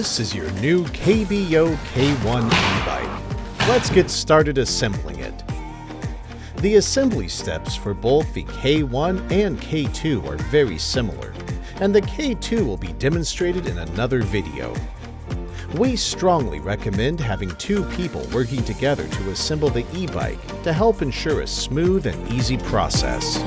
This is your new KBO K1 e-bike. Let's get started assembling it. The assembly steps for both the K1 and K2 are very similar, and the K2 will be demonstrated in another video. We strongly recommend having two people working together to assemble the e-bike to help ensure a smooth and easy process.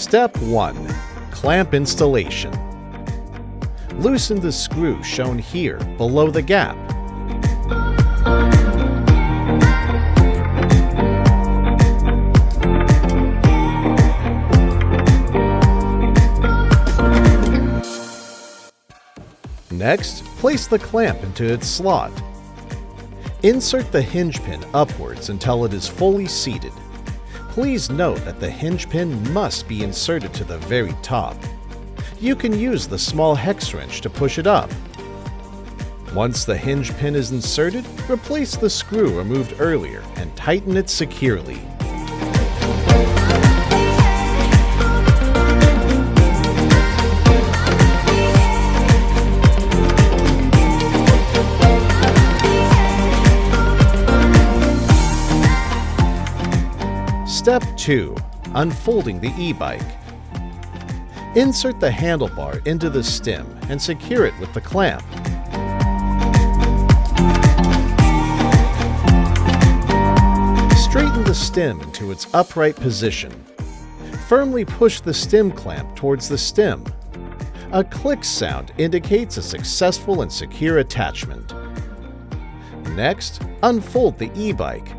Step 1. Clamp installation. Loosen the screw shown here below the gap. Next, place the clamp into its slot. Insert the hinge pin upwards until it is fully seated. Please note that the hinge pin must be inserted to the very top. You can use the small hex wrench to push it up. Once the hinge pin is inserted, replace the screw removed earlier and tighten it securely. Step 2. Unfolding the e-bike. Insert the handlebar into the stem and secure it with the clamp. Straighten the stem into its upright position. Firmly push the stem clamp towards the stem. A click sound indicates a successful and secure attachment. Next, unfold the e-bike.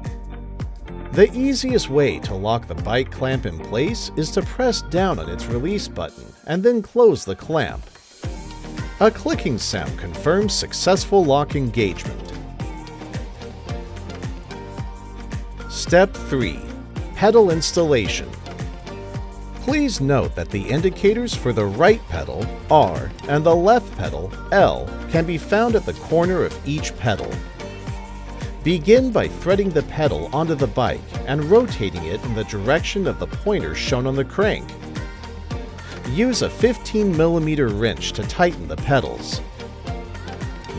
The easiest way to lock the bike clamp in place is to press down on its release button and then close the clamp. A clicking sound confirms successful lock engagement. Step 3. Pedal installation. Please note that the indicators for the right pedal, R, and the left pedal, L, can be found at the corner of each pedal. Begin by threading the pedal onto the bike and rotating it in the direction of the pointer shown on the crank. Use a 15mm wrench to tighten the pedals.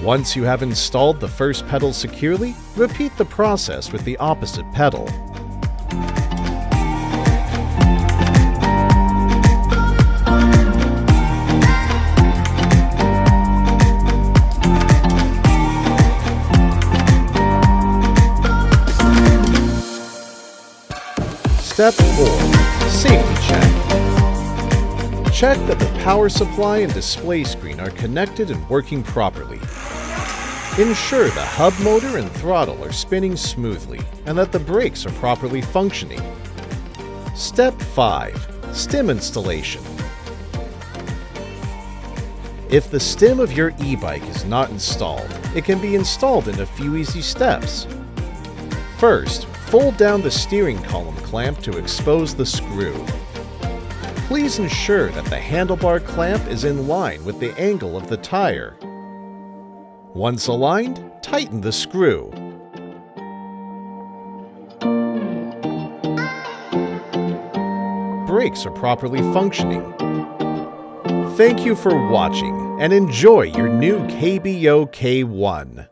Once you have installed the first pedal securely, repeat the process with the opposite pedal. Step 4. Safety check. Check that the power supply and display screen are connected and working properly. Ensure the hub motor and throttle are spinning smoothly and that the brakes are properly functioning. Step 5. Stem installation. If the stem of your e-bike is not installed, it can be installed in a few easy steps. First, fold down the steering column clamp to expose the screw. Please ensure that the handlebar clamp is in line with the angle of the tire. Once aligned, tighten the screw. Brakes are properly functioning. Thank you for watching and enjoy your new KBO K1.